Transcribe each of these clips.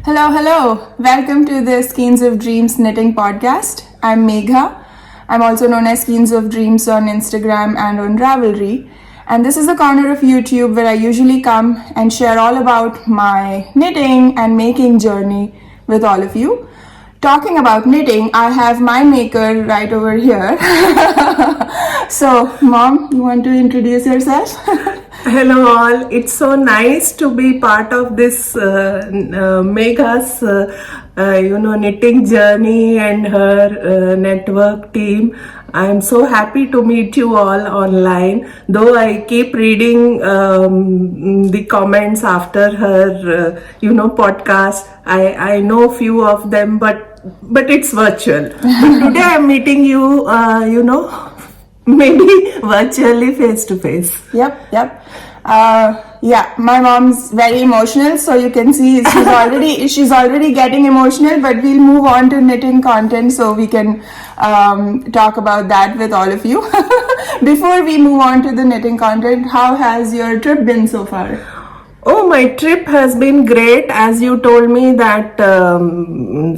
Hello, hello. Welcome to the Skeins of Dreams knitting podcast. I'm Megha. I'm also known as Skeins of Dreams on Instagram and on Ravelry. And this is a corner of YouTube where I usually come and share all about my knitting and making journey with all of you. Talking about knitting, I have my maker right over here. So, Mom, you want to introduce yourself? Hello all, it's so nice to be part of this Megha's knitting journey and her network team. I am so happy to meet you all online, though I keep reading the comments after her podcast. I know few of them, but it's virtual. But today I'm meeting you maybe virtually face to face. Yep. Yeah, my mom's very emotional, so you can see she's already getting emotional. But we'll move on to knitting content, so we can talk about that with all of you. Before we move on to the knitting content, how has your trip been so far? Oh, my trip has been great. As you told me that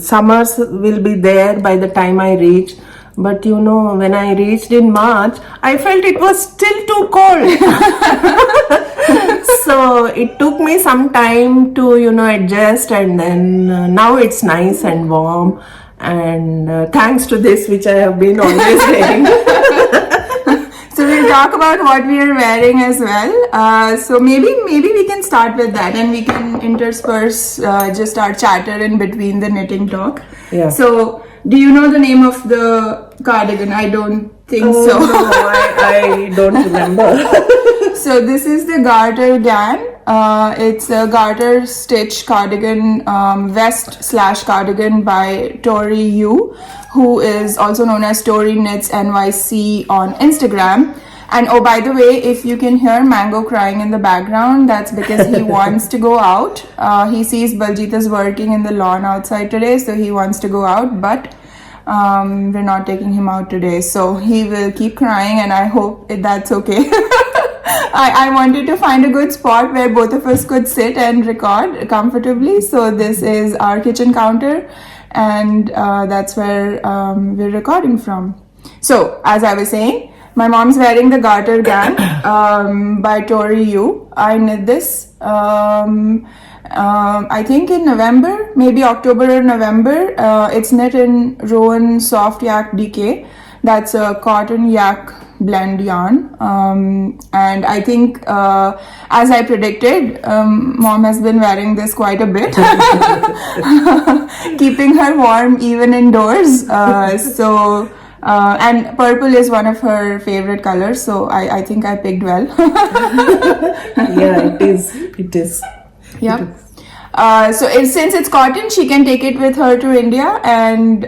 summers will be there by the time I reach. But when I reached in March, I felt it was still too cold. So it took me some time to, adjust, and then now it's nice and warm. And thanks to this, which I have been always wearing. So we'll talk about what we are wearing as well. So maybe we can start with that, and we can intersperse just our chatter in between the knitting talk. Yeah. So do you know the name of the cardigan? I don't think so. No, I don't remember. So this is the garter gan. It's a garter stitch cardigan, vest/cardigan by Tori Yu, who is also known as Tori Knits NYC on Instagram. And oh, by the way, if you can hear Mango crying in the background, that's because he wants to go out. He sees Baljita's working in the lawn outside today, so he wants to go out, but we're not taking him out today. So he will keep crying, and I hope that's okay. I wanted to find a good spot where both of us could sit and record comfortably. So this is our kitchen counter, and that's where we're recording from. So as I was saying, my mom's wearing the garter gan by Tori Yu. I knit this I think in November, maybe October or November. It's knit in Rowan Soft Yak DK. That's a cotton yak blend yarn. And I think as I predicted, Mom has been wearing this quite a bit. Keeping her warm even indoors. And purple is one of her favorite colors, so I think I picked well. Yeah, it is. Yeah. So since it's cotton, she can take it with her to India, and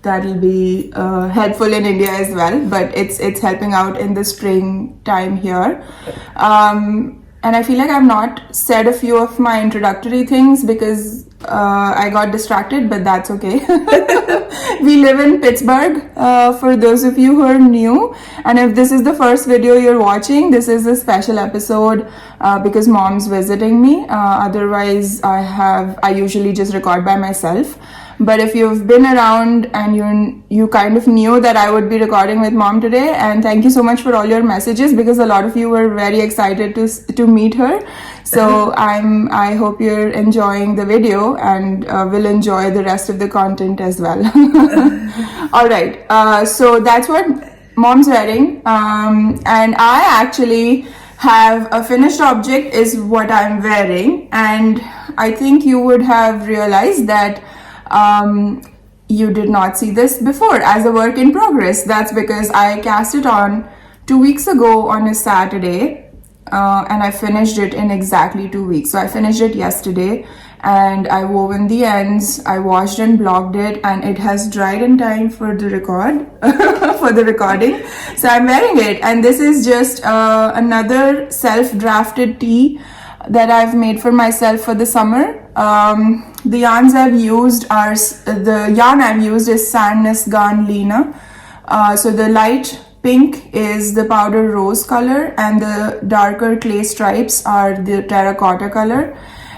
that'll be helpful in India as well. But it's helping out in the spring time here. And I feel like I've not said a few of my introductory things because I got distracted, but that's okay. We live in Pittsburgh, for those of you who are new. And if this is the first video you're watching, this is a special episode because Mom's visiting me. Otherwise, I usually just record by myself. But if you've been around and you kind of knew that I would be recording with Mom today, and thank you so much for all your messages because a lot of you were very excited to meet her. So I hope you're enjoying the video and will enjoy the rest of the content as well. All right. So that's what Mom's wearing, and I actually have a finished object is what I'm wearing, and I think you would have realized that you did not see this before as a work in progress. That's because I cast it on 2 weeks ago on a Saturday, and I finished it in exactly 2 weeks. So I finished it yesterday, and I wove in the ends, I washed and blocked it, and it has dried in time for the recording. So I'm wearing it, and this is just another self-drafted tee that I've made for myself for the summer. The yarn I've used is Sandness Garn Lena. So the light pink is the powder rose color, and the darker clay stripes are the terracotta color.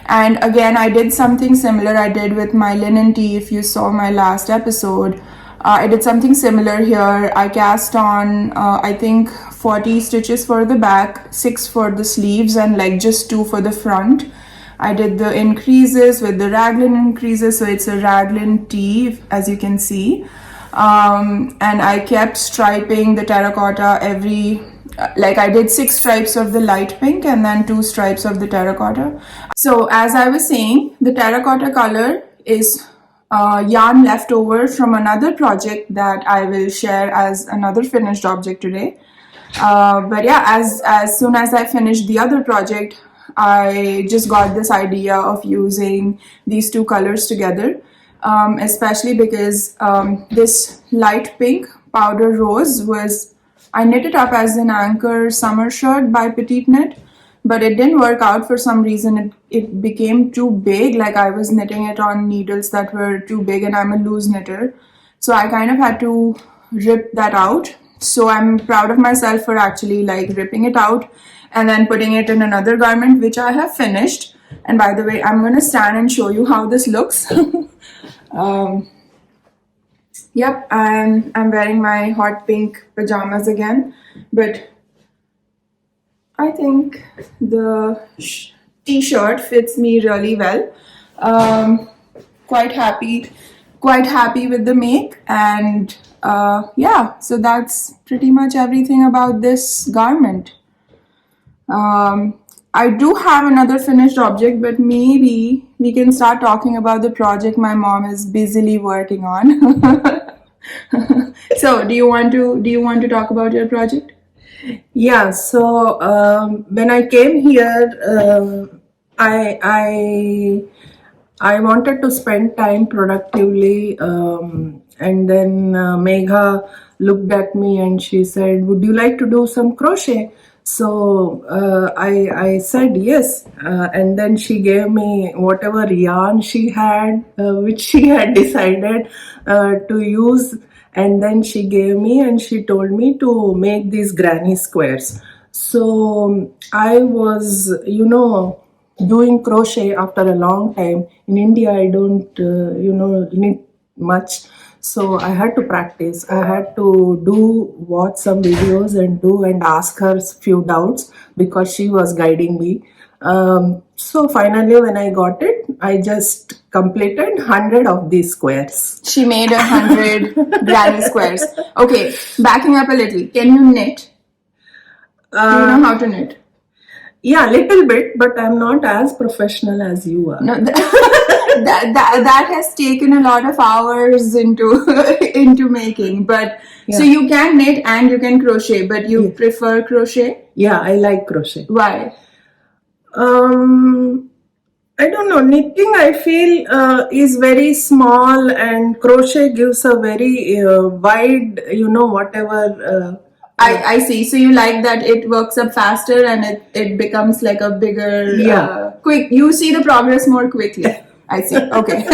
And again, I did something similar I did with my linen tee. If you saw my last episode, I did something similar here. I cast on, I think, 40 stitches for the back, 6 for the sleeves, and like just 2 for the front. I did the increases with the raglan increases, so it's a raglan tee, as you can see. And I kept striping the terracotta like I did 6 stripes of the light pink and then 2 stripes of the terracotta. So as I was saying, the terracotta color is yarn left over from another project that I will share as another finished object today. But yeah, as soon as I finished the other project, I just got this idea of using these 2 colors together, especially because this light pink powder rose I knit it up as an anchor summer shirt by Petite Knit, but it didn't work out for some reason. It became too big, like I was knitting it on needles that were too big, and I'm a loose knitter. So I kind of had to rip that out. So I'm proud of myself for actually like ripping it out and then putting it in another garment, which I have finished. And by the way, I'm going to stand and show you how this looks. Yep, I'm wearing my hot pink pajamas again, but I think the t-shirt fits me really well. Quite happy with the make, and yeah, so that's pretty much everything about this garment. I do have another finished object, but maybe we can start talking about the project my mom is busily working on. So, do you want to talk about your project? Yeah, so when I came here, I wanted to spend time productively, and then Megha looked at me and she said, "Would you like to do some crochet?" So I said yes, and then she gave me whatever yarn she had, which she had decided to use, and then she gave me and she told me to make these granny squares. So I was, doing crochet after a long time. In India, I don't, knit much. So I had to practice. I had to watch some videos and ask her few doubts because she was guiding me. So finally, when I got it, I just completed 100 of these squares. She made 100 granny squares. Okay, backing up a little. Can you knit? Do you know how to knit? Yeah, little bit, but I'm not as professional as you are. No, that has taken a lot of hours into making. But yeah. So you can knit and you can crochet, but you prefer crochet? Yeah, I like crochet. Why? I don't know. Knitting, I feel, is very small, and crochet gives a very wide, whatever. I see. So you like that it works up faster and it becomes like a bigger, quick. You see the progress more quickly. I see. Okay.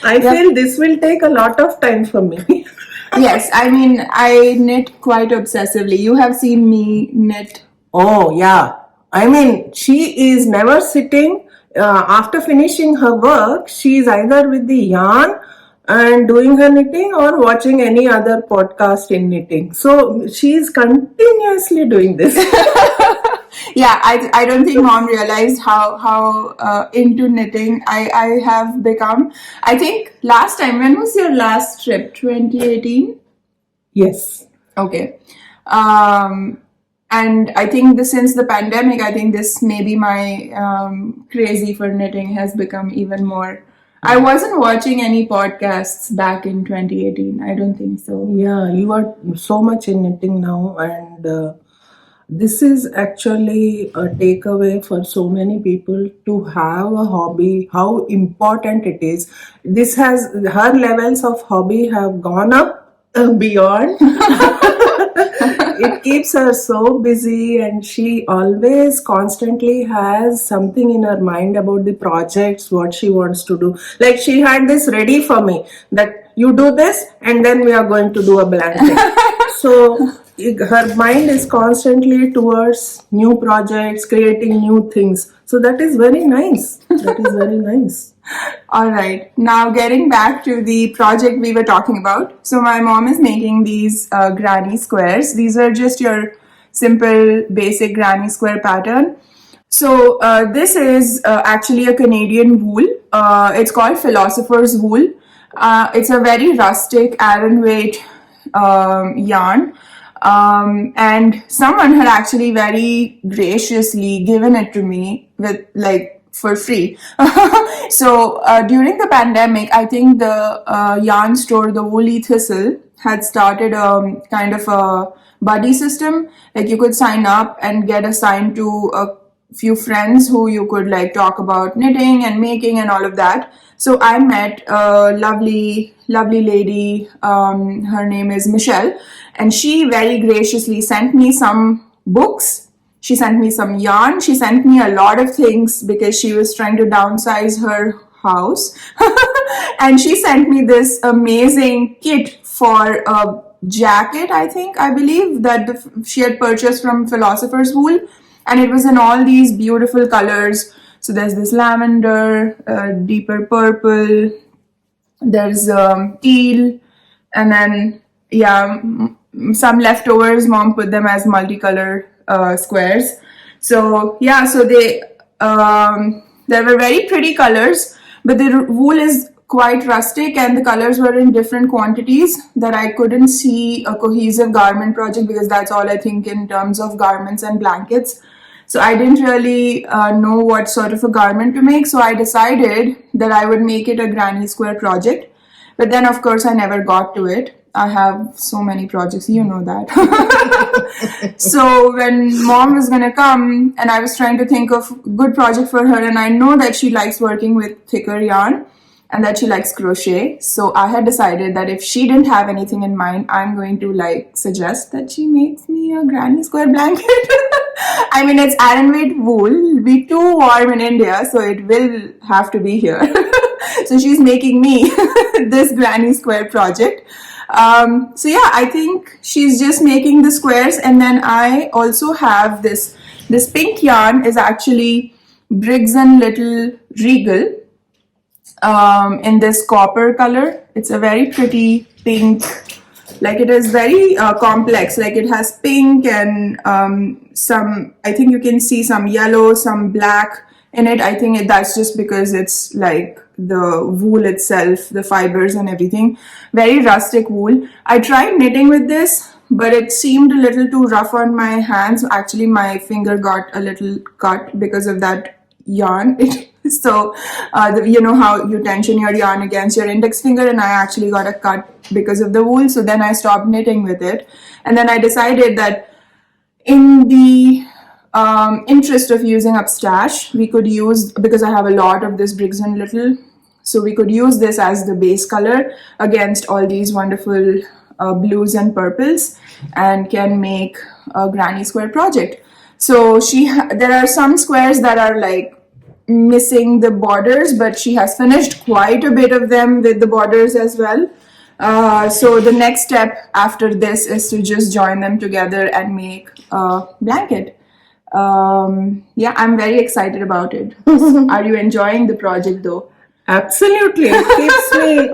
I feel this will take a lot of time for me. Yes, I mean, I knit quite obsessively. You have seen me knit. Oh, yeah. I mean, she is never sitting. After finishing her work, she is either with the yarn and doing her knitting or watching any other podcast in knitting. So she's continuously doing this. Yeah, I don't think mom realized how into knitting I have become. I think last time, when was your last trip? 2018? Yes. Okay. And I think since the pandemic, I think this maybe my crazy for knitting has become even more. I wasn't watching any podcasts back in 2018. I don't think so. Yeah, you are so much in knitting now, and this is actually a takeaway for so many people to have a hobby, how important it is. Her levels of hobby have gone up beyond. It keeps her so busy, and she always constantly has something in her mind about the projects, what she wants to do. Like she had this ready for me that you do this and then we are going to do a blanket. So her mind is constantly towards new projects, creating new things. So that is very nice. That is very nice. All right. Now getting back to the project we were talking about. So my mom is making these granny squares. These are just your simple basic granny square pattern. So this is actually a Canadian wool. It's called Philosopher's Wool. It's a very rustic iron weight yarn. And someone had actually very graciously given it to me with like for free. So during the pandemic, I think the yarn store, the Woolly Thistle, had started a kind of a buddy system. Like you could sign up and get assigned to a few friends who you could like talk about knitting and making and all of that. So I met a lovely lady. Her name is Michelle, and she very graciously sent me some books. She sent me some yarn. She sent me a lot of things because she was trying to downsize her house. And she sent me this amazing kit for a jacket, I believe, that she had purchased from Philosopher's Wool. And it was in all these beautiful colors. So there's this lavender, deeper purple, there's teal, and then some leftovers. Mom put them as multicolor squares. So yeah, so there were very pretty colors, but the wool is quite rustic and the colors were in different quantities that I couldn't see a cohesive garment project, because that's all I think in terms of garments and blankets. So I didn't really know what sort of a garment to make. So I decided that I would make it a granny square project. But then of course I never got to it. I have so many projects, you know that. So when mom was gonna come and I was trying to think of a good project for her, and I know that she likes working with thicker yarn and that she likes crochet. So I had decided that if she didn't have anything in mind, I'm going to like suggest that she makes me a granny square blanket. I mean, it's iron weight wool. It'll be too warm in India, so it will have to be here. So she's making me this granny square project. So yeah, I think she's just making the squares, and then I also have this pink yarn is actually Briggs and Little Regal in this copper color. It's a very pretty pink, like it is very complex, like it has pink and some, I think you can see some yellow, some black in it. I think that's just because it's like the wool itself, the fibers and everything. Very rustic wool. I tried knitting with this, but it seemed a little too rough on my hands. Actually, my finger got a little cut because of that yarn. So you know how you tension your yarn against your index finger, and I actually got a cut because of the wool. So then I stopped knitting with it, and then I decided that in the interest of using up stash, we could use, because I have a lot of this Briggs and Little, so we could use this as the base color against all these wonderful blues and purples, and can make a granny square project. So there are some squares that are like missing the borders, but she has finished quite a bit of them with the borders as well. So the next step after this is to just join them together and make a blanket. Yeah, I'm very excited about it. Are you enjoying the project though? Absolutely, it keeps me.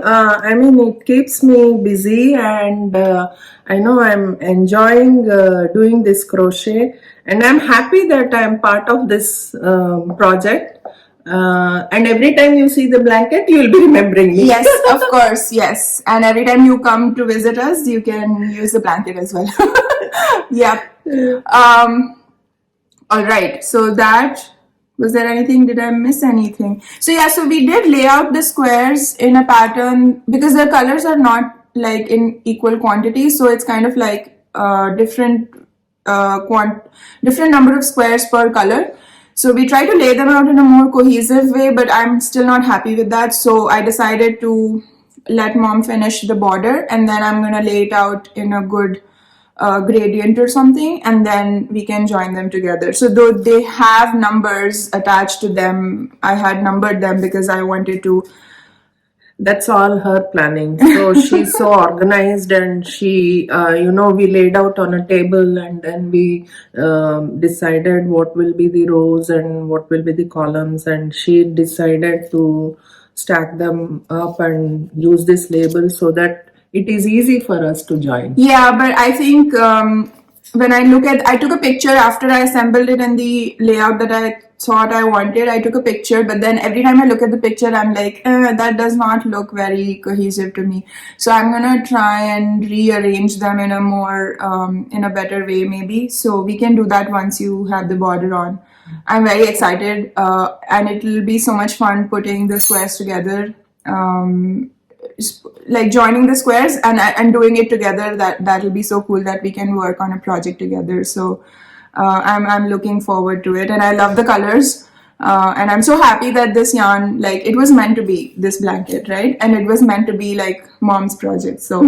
It keeps me busy, and I know I'm enjoying doing this crochet, and I'm happy that I'm part of this project. And every time you see the blanket, you'll be remembering me. Yes, of course, yes. And every time you come to visit us, you can use the blanket as well. Yeah. All right. So was there anything? Did I miss anything? So yeah, so we did lay out the squares in a pattern because the colors are not like in equal quantity. So it's kind of like different number of squares per color. So we try to lay them out in a more cohesive way, but I'm still not happy with that. So I decided to let mom finish the border, and then I'm gonna lay it out in a good gradient or something, and then we can join them together. So though they have numbers attached to them, I had numbered them because I wanted to That's all her planning. So she's so organized, and she, we laid out on a table, and then we decided what will be the rows and what will be the columns, and she decided to stack them up and use this label so that it is easy for us to join. Yeah, but I think when I look at, I took a picture after I assembled it in the layout that I thought I wanted. I took a picture, but then every time I look at the picture, I'm like, that does not look very cohesive to me. So I'm gonna try and rearrange them in a more, in a better way, maybe. So we can do that once you have the border on. I'm very excited, and it will be so much fun putting the squares together. Like joining the squares and doing it together, that'll be so cool that we can work on a project together. So I'm looking forward to it, and I love the colors, and I'm so happy that this yarn, like, it was meant to be this blanket, right? And it was meant to be like mom's project. So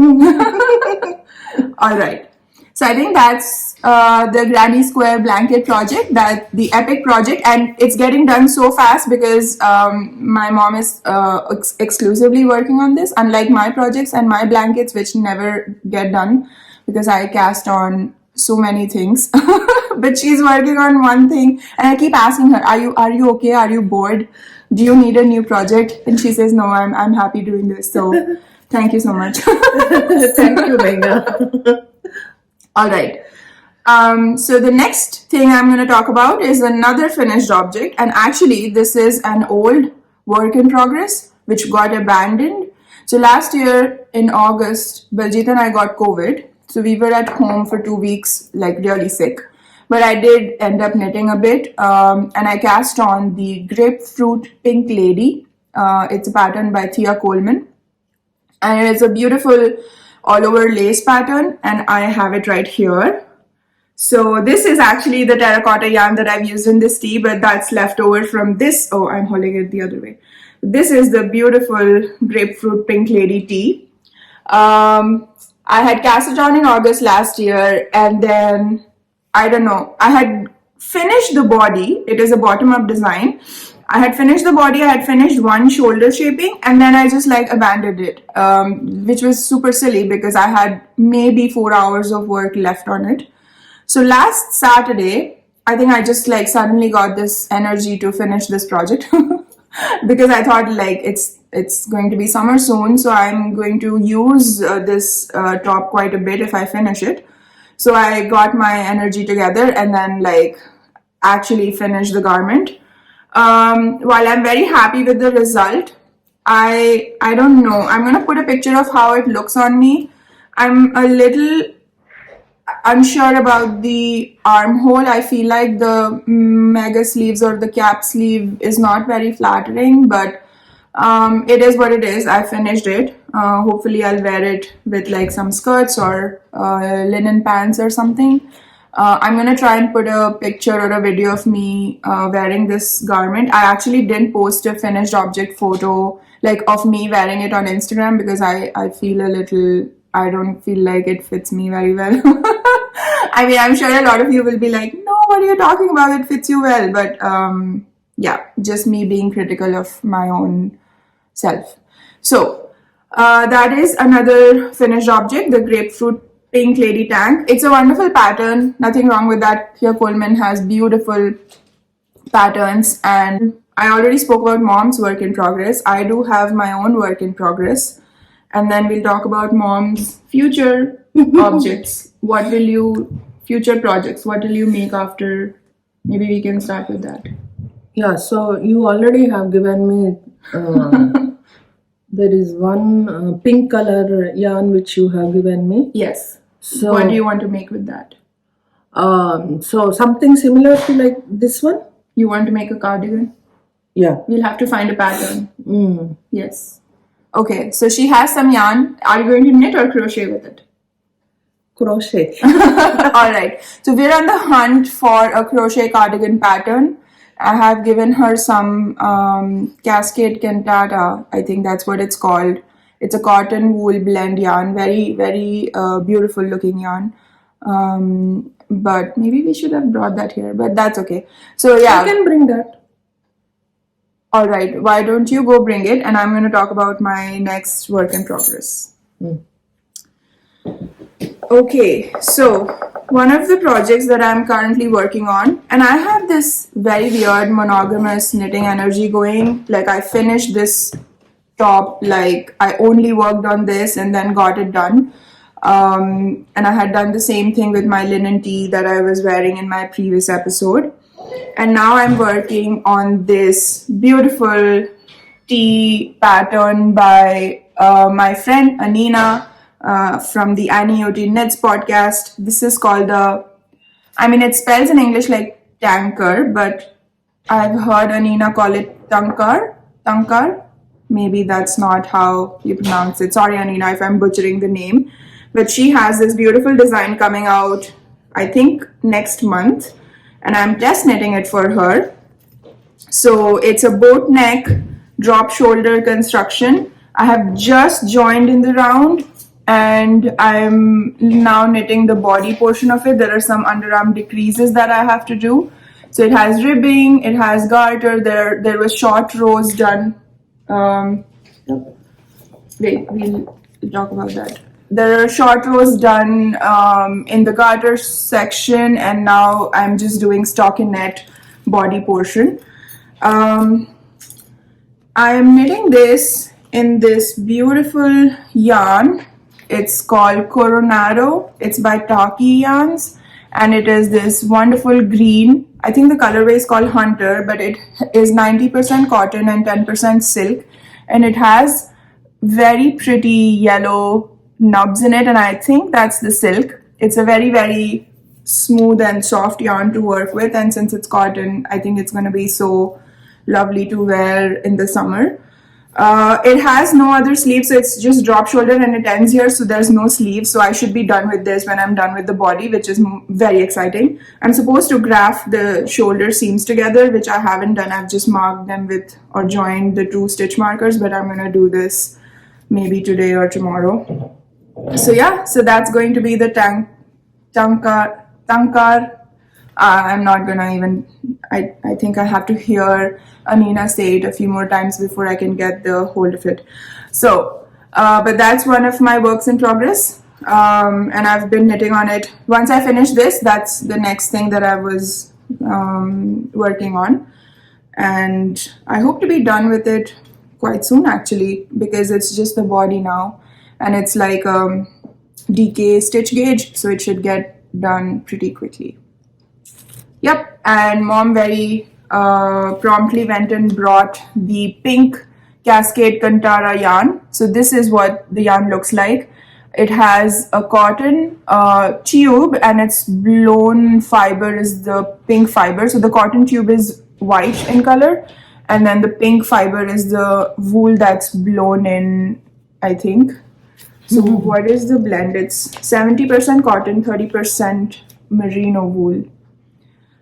all right. So I think that's the Granny Square blanket project, that the epic project, and it's getting done so fast because my mom is exclusively working on this, unlike my projects and my blankets, which never get done because I cast on so many things. But she's working on one thing, and I keep asking her, "Are you okay? Are you bored? Do you need a new project?" And she says, "No, I'm happy doing this." So thank you so much. Thank you, Megha. All right. So the next thing I'm going to talk about is another finished object, and actually this is an old work in progress which got abandoned. So last year in August, Baljit and I got COVID, so we were at home for 2 weeks, like really sick. But I did end up knitting a bit, and I cast on the Grapefruit Pink Lady. It's a pattern by Thea Coleman, and it's a beautiful all over lace pattern, and I have it right here. So this is actually the terracotta yarn that I've used in this tee, but that's left over from this. Oh, I'm holding it the other way. This is the beautiful Grapefruit Pink Lady tee. I had cast it on in August last year, and then I don't know, I had finished the body. It is a bottom up design. I had finished the body, I had finished one shoulder shaping, and then I just like abandoned it, which was super silly because I had maybe 4 hours of work left on it. So last Saturday, I think I just like suddenly got this energy to finish this project because I thought like it's going to be summer soon, so I'm going to use this top quite a bit if I finish it. So I got my energy together and then like actually finished the garment. While I'm very happy with the result, I don't know. I'm gonna put a picture of how it looks on me. I'm a little unsure about the armhole. I feel like the mega sleeves or the cap sleeve is not very flattering, but it is what it is. I finished it. Hopefully I'll wear it with like some skirts or linen pants or something. I'm gonna try and put a picture or a video of me wearing this garment. I actually didn't post a finished object photo like of me wearing it on Instagram because I feel a little, I don't feel like it fits me very well. I mean, I'm sure a lot of you will be like, no, what are you talking about? It fits you well. But yeah, just me being critical of my own self. So that is another finished object, the Grapefruit Pink Lady Tank. It's a wonderful pattern. Nothing wrong with that. Here Coleman has beautiful patterns, and I already spoke about mom's work in progress. I do have my own work in progress, and then we'll talk about mom's future objects. What will you, future projects, what will you make after? Maybe we can start with that. Yeah, so you already have given me, there is one pink color yarn which you have given me. Yes. So What do you want to make with that? so something similar to like this one? You want to make a cardigan? Yeah. We'll have to find a pattern. Yes. Okay, so she has some yarn. Are you going to knit or crochet with it? Crochet. All right. So we're on the hunt for a crochet cardigan pattern. I have given her some Cascade Cantata. I think that's what it's called. It's a cotton wool blend yarn. Very, very beautiful looking yarn. But maybe we should have brought that here, but that's okay. So yeah. I can bring that. All right, why don't you go bring it, and I'm going to talk about my next work in progress. Okay, so one of the projects that I'm currently working on, and I have this very weird monogamous knitting energy going. Like, I finished this top, like, I only worked on this and then got it done. And I had done the same thing with my linen tee that I was wearing in my previous episode. And now I'm working on this beautiful tee pattern by my friend Anina from the Annie Oti Knits podcast. This is called it spells in English like Tankar, but I've heard Anina call it Tankar. Tankar? Maybe that's not how you pronounce it. Sorry, Anina, if I'm butchering the name. But she has this beautiful design coming out, I think, next month. And I'm test knitting it for her. So it's a boat neck, drop shoulder construction. I have just joined in the round and I'm now knitting the body portion of it. There are some underarm decreases that I have to do. So it has ribbing, it has garter, there was short rows done. Wait, we'll talk about that. There are short rows done in the garter section, and now I'm just doing stockinette body portion. I'm knitting this in this beautiful yarn. It's called Coronado. It's by Taki Yarns, and it is this wonderful green. I think the colorway is called Hunter, but it is 90% cotton and 10% silk, and it has very pretty yellow nubs in it, and I think that's the silk. It's a very, very smooth and soft yarn to work with, and since it's cotton, I think it's going to be so lovely to wear in the summer. It has no other sleeve, so it's just drop shoulder and it ends here, so there's no sleeve. So I should be done with this when I'm done with the body, which is very exciting. I'm supposed to graph the shoulder seams together, which I haven't done. I've just marked them with or joined the 2 stitch markers, but I'm going to do this maybe today or tomorrow. So yeah, so that's going to be the Tankar. I'm not gonna even, I think I have to hear Anina say it a few more times before I can get the hold of it. So, but that's one of my works in progress. And I've been knitting on it. Once I finish this, that's the next thing that I was working on. And I hope to be done with it quite soon actually, because it's just the body now. And it's like DK stitch gauge, so it should get done pretty quickly. Yep, and mom very promptly went and brought the pink Cascade Kantara yarn. So this is what the yarn looks like. It has a cotton tube and its blown fiber is the pink fiber. So the cotton tube is white in color and then the pink fiber is the wool that's blown in, I think. So what is the blend? It's 70% cotton, 30% merino wool.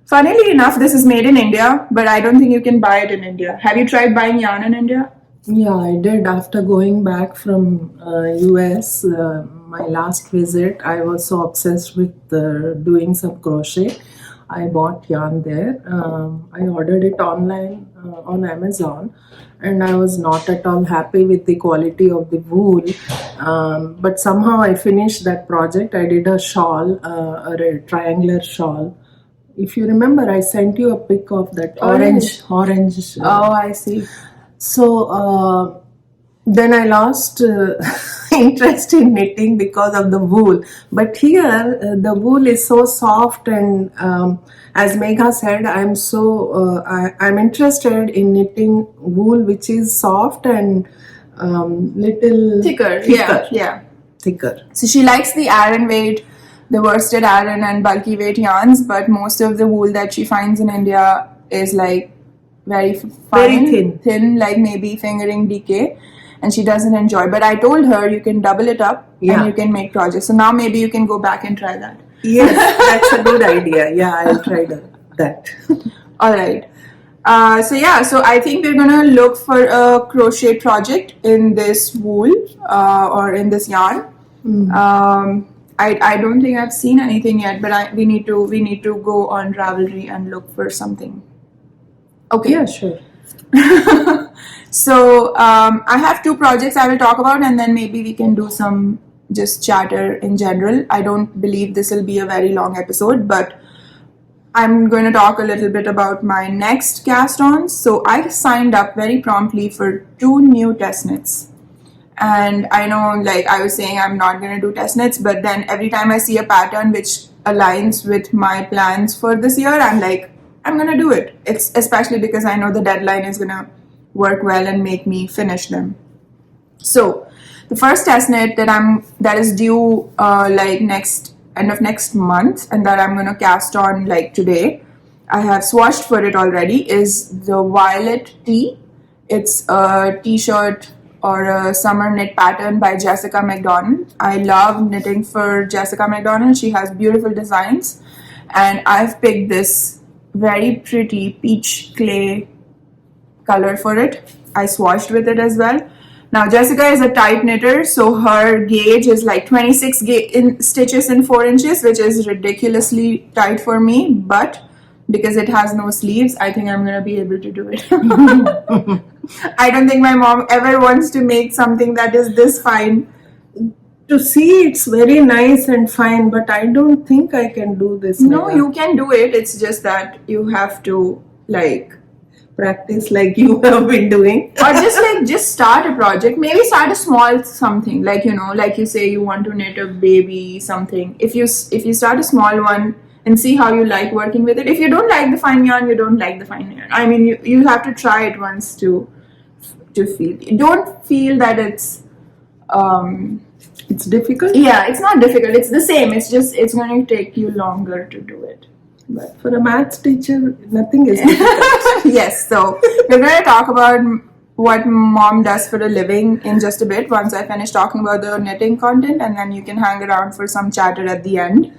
Funnily enough, this is made in India, but I don't think you can buy it in India. Have you tried buying yarn in India? Yeah, I did. After going back from US, my last visit, I was so obsessed with doing some crochet. I bought yarn there. I ordered it online on Amazon, and I was not at all happy with the quality of the wool. But somehow I finished that project. I did a shawl, a triangular shawl. If you remember, I sent you a pic of that orange. Oh, I see. So then I lost interest in knitting because of the wool. But here the wool is so soft, and as Megha said, I'm interested in knitting wool which is soft and little Thicker. Yeah. thicker. So she likes the Aran weight, the worsted Aran and bulky weight yarns, but most of the wool that she finds in India is like very fine, thin, like maybe fingering DK, and she doesn't enjoy. But I told her you can double it up and you can make projects. So now maybe you can go back and try that. Yes, that's a good idea. Yeah, I'll try that. All right. So I think we're gonna look for a crochet project in this wool or in this yarn. I don't think I've seen anything yet, but we need to go on Ravelry and look for something. Okay. Yeah, sure. So I have two projects I will talk about, and then maybe we can do some just chatter in general. I don't believe this will be a very long episode, but I'm going to talk a little bit about my next cast ons. So I signed up very promptly for 2 new test knits. And I know, like I was saying, I'm not going to do test knits, but then every time I see a pattern which aligns with my plans for this year, I'm like, I'm going to do it. It's especially because I know the deadline is going to work well and make me finish them. So the first test knit that is due like end of next month, and that I'm going to cast on like today, I have swatched for it already, is the Violet Tee. It's a t-shirt or a summer knit pattern by Jessica McDonald. I love knitting for Jessica McDonald. She has beautiful designs, and I've picked this very pretty peach clay color for it. I swatched with it as well. Now Jessica is a tight knitter, so her gauge is like 26 stitches in 4 inches, which is ridiculously tight for me, but because it has no sleeves, I think I'm gonna be able to do it. I don't think my mom ever wants to make something that is this fine. To see, it's very nice and fine, but I don't think I can do this. No, you can do it. It's just that you have to like practice like you have been doing. Or just start a project. Maybe start a small something, like, you know, like you say you want to knit a baby something. If you start a small one and see how you like working with it. If you don't like the fine yarn, you don't like the fine yarn. I mean, you have to try it once to feel. Don't feel that it's difficult. Yeah, it's not difficult. It's the same. It's just it's going to take you longer to do it. But for a maths teacher, nothing is difficult. Yes, so we're going to talk about what mom does for a living in just a bit once I finish talking about the knitting content, and then you can hang around for some chatter at the end.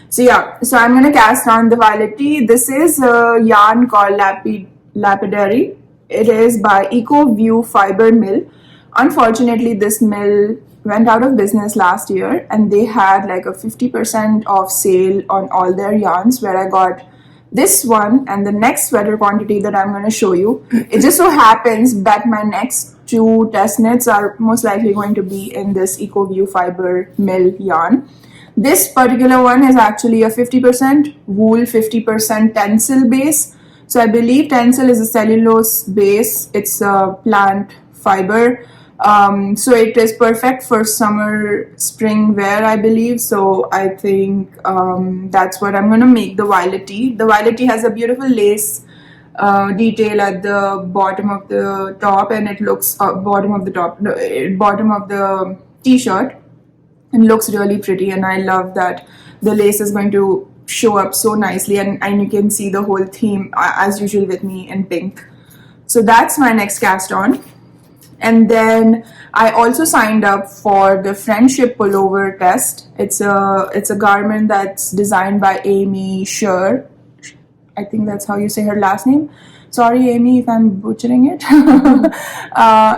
So yeah, so I'm going to cast on the Violet Tee. This is a yarn called Lapidary. It is by EcoView Fiber Mill. Unfortunately, this mill went out of business last year, and they had like a 50% off sale on all their yarns, where I got this one and the next sweater quantity that I'm going to show you. It just so happens that my next 2 test knits are most likely going to be in this EcoView Fiber Mill yarn. This particular one is actually a 50% wool, 50% tencel base. So I believe tencel is a cellulose base. It's a plant fiber. So it is perfect for summer, spring wear, I believe. So I think that's what I'm going to make the Violet Tee. The Violet Tee has a beautiful lace detail at the bottom of the top, and it looks bottom of the t-shirt, and looks really pretty. And I love that the lace is going to show up so nicely, and you can see the whole theme as usual with me in pink. So that's my next cast on. And then I also signed up for the Friendship Pullover test. It's a garment that's designed by Amy Sher. I think that's how you say her last name. Sorry, Amy, if I'm butchering it.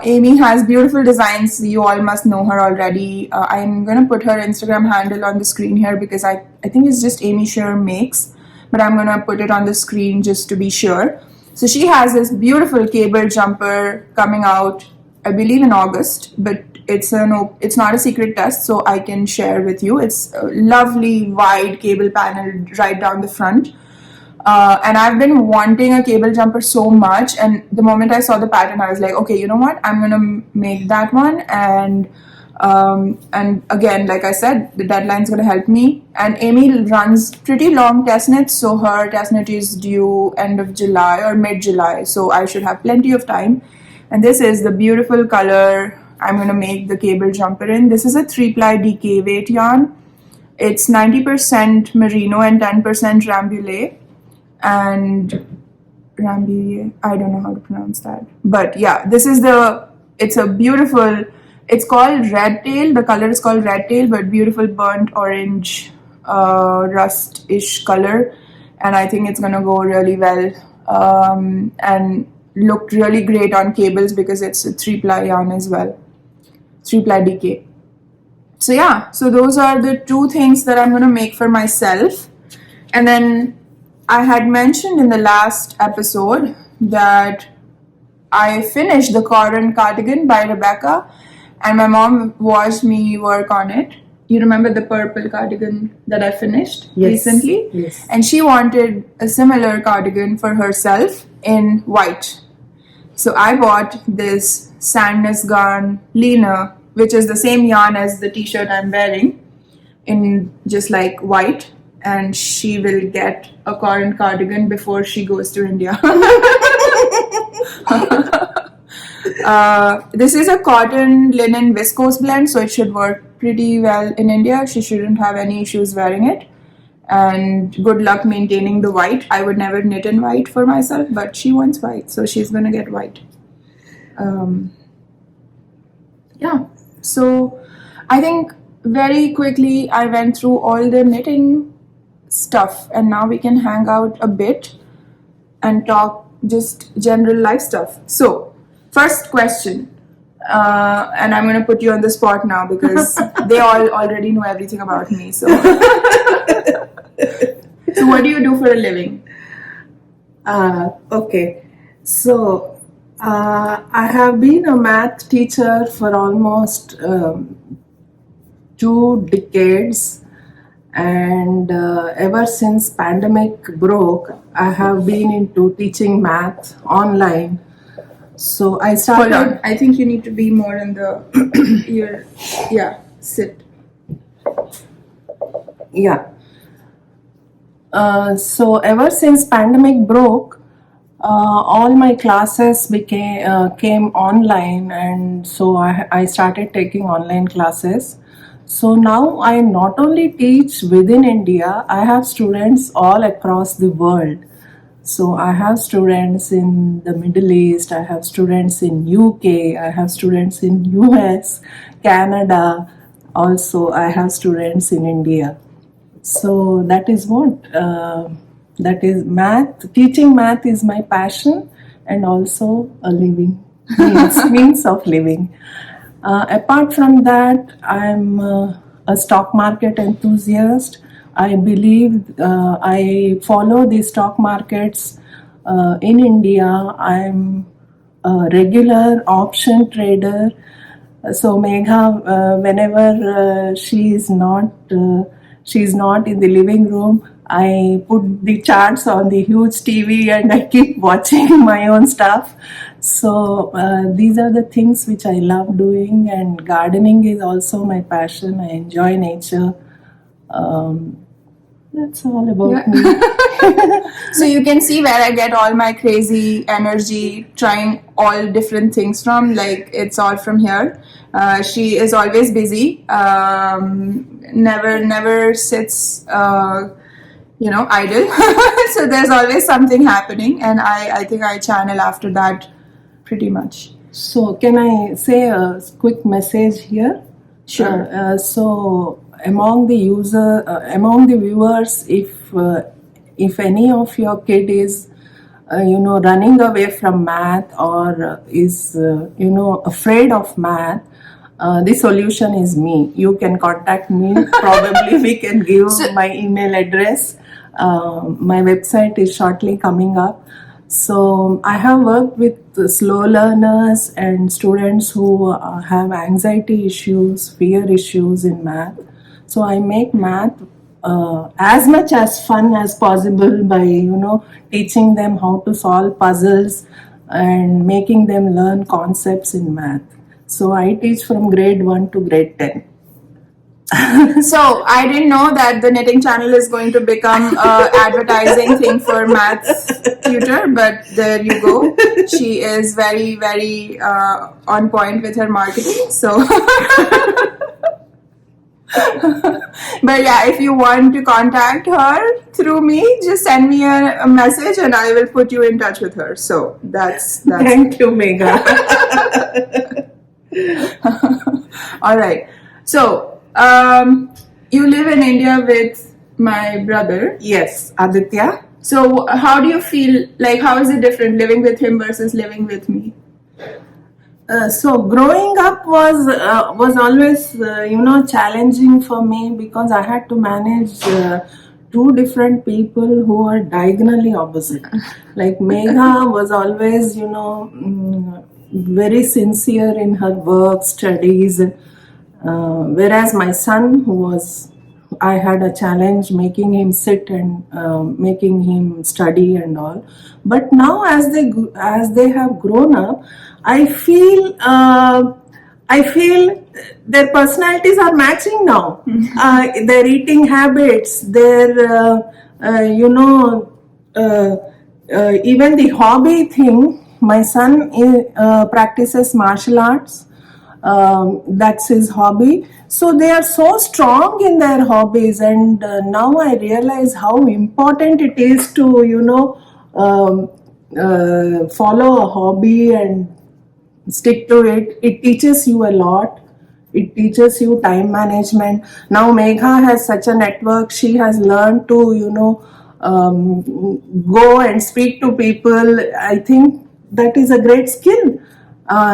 Amy has beautiful designs. You all must know her already. I'm going to put her Instagram handle on the screen here because I think it's just Amy Sher Makes. But I'm going to put it on the screen just to be sure. So she has this beautiful cable jumper coming out, I believe in August, but it's not a secret test, so I can share with you. It's a lovely wide cable panel right down the front. And I've been wanting a cable jumper so much, and the moment I saw the pattern, I was like, okay, you know what? I'm gonna make that one. And again, like I said, the deadline's gonna help me. And Amy runs pretty long test knits, so her test knit is due end of July or mid-July, so I should have plenty of time. And this is the beautiful color I'm going to make the cable jumper in. This is a 3-ply DK weight yarn. It's 90% merino and 10% rambouillet. And rambouillet, I don't know how to pronounce that. But yeah, it's called red tail. The color is called red tail, but beautiful burnt orange, rust-ish color. And I think it's going to go really well. And looked really great on cables because it's a 3-ply yarn as well, 3-ply DK. So yeah, so those are the 2 things that I'm going to make for myself. And then I had mentioned in the last episode that I finished the cotton cardigan by Rebecca, and my mom watched me work on it. You remember the purple cardigan that I finished recently? Yes. And she wanted a similar cardigan for herself in white. So I bought this Sandness Garn Lena, which is the same yarn as the t-shirt I'm wearing, in just like white, and she will get a cotton cardigan before she goes to India. This is a cotton linen viscose blend, so it should work pretty well in India. She shouldn't have any issues wearing it. And good luck maintaining the white. I would never knit in white for myself, but she wants white, so she's gonna get white. Yeah, so I think very quickly I went through all the knitting stuff, and now we can hang out a bit and talk just general life stuff. So, first question, and I'm gonna put you on the spot now because they all already know everything about me. So, so what do you do for a living? Okay, so I have been a math teacher for almost 2 decades, and ever since pandemic broke, I have been into teaching math online. So I started. Hold on, I think you need to be more in the ear. Yeah, sit. Yeah. So ever since pandemic broke, all my classes came online, and so I started taking online classes. So now I not only teach within India, I have students all across the world. So I have students in the Middle East, I have students in UK, I have students in US, Canada, also I have students in India. So that is what, that is math. Teaching math is my passion and also a living, means of living. Apart from that, I'm a stock market enthusiast. I believe I follow the stock markets in India. I'm a regular option trader. So Megha, whenever she's not in the living room, I put the charts on the huge TV and I keep watching my own stuff. So these are the things which I love doing, and gardening is also my passion. I enjoy nature. That's all about me. So you can see where I get all my crazy energy trying all different things from. Like, it's all from here. She is always busy. Never sits idle. So there's always something happening, and I think I channel after that pretty much. So can I say a quick message here? Sure. So among the viewers, if any of your kid is running away from math or is afraid of math, the solution is me. You can contact me. Probably we can give my email address. My website is shortly coming up. So I have worked with slow learners and students who have anxiety issues, fear issues in math. So I make math as much as fun as possible by teaching them how to solve puzzles and making them learn concepts in math. So I teach from grade 1 to grade 10. So I didn't know that the knitting channel is going to become a advertising thing for maths tutor, but there you go. She is very, very on point with her marketing. So, but yeah, if you want to contact her through me, just send me a message and I will put you in touch with her. So that's Thank you, Megha. All right. So you live in India with my brother. Yes, Aditya. So how do you feel, like, how is it different living with him versus living with me? So growing up was always challenging for me because I had to manage two different people who are diagonally opposite. Like Megha was always, very sincere in her work, studies, whereas my son, I had a challenge making him sit and making him study and all. But now, as they have grown up, I feel. I feel their personalities are matching now. Their eating habits, even the hobby thing. My son practices martial arts. That's his hobby. So they are so strong in their hobbies, and now I realize how important it is to, follow a hobby and stick to it. It teaches you a lot. It teaches you time management. Now Megha has such a network. She has learned to, go and speak to people. I think that is a great skill.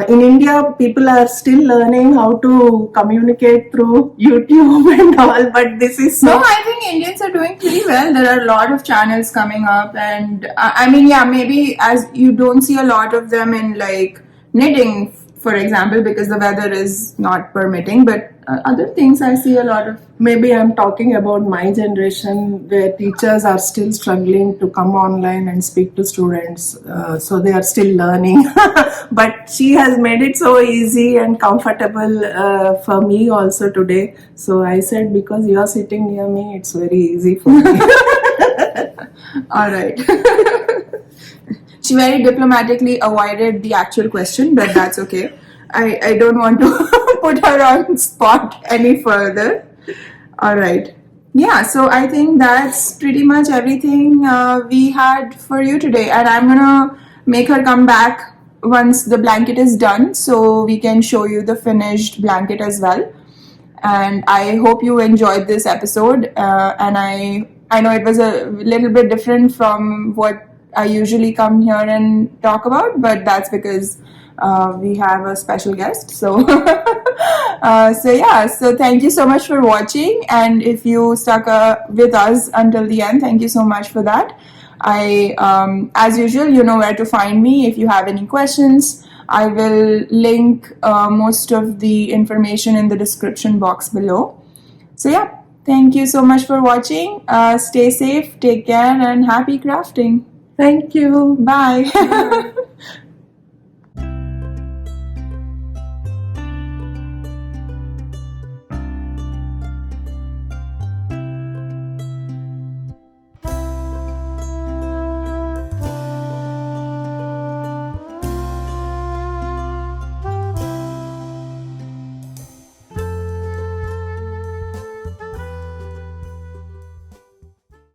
In India, people are still learning how to communicate through YouTube and all, but this is so. No, I think Indians are doing pretty well. There are a lot of channels coming up, and I mean, yeah, maybe as you don't see a lot of them in like knitting, for example, because the weather is not permitting, but other things I see a lot of. Maybe I'm talking about my generation where teachers are still struggling to come online and speak to students, so they are still learning. But she has made it so easy and comfortable for me also today. So I said, because you are sitting near me, it's very easy for me. All right. She very diplomatically avoided the actual question, but that's okay. I don't want to put her on spot any further. All right. Yeah, so I think that's pretty much everything we had for you today. And I'm going to make her come back once the blanket is done so we can show you the finished blanket as well. And I hope you enjoyed this episode. And I know it was a little bit different from what I usually come here and talk about, but that's because we have a special guest. So, so thank you so much for watching, and if you stuck with us until the end, thank you so much for that. As usual, you know where to find me if you have any questions. I will link most of the information in the description box below. So yeah, thank you so much for watching. Stay safe, take care, and happy crafting. Thank you. Bye.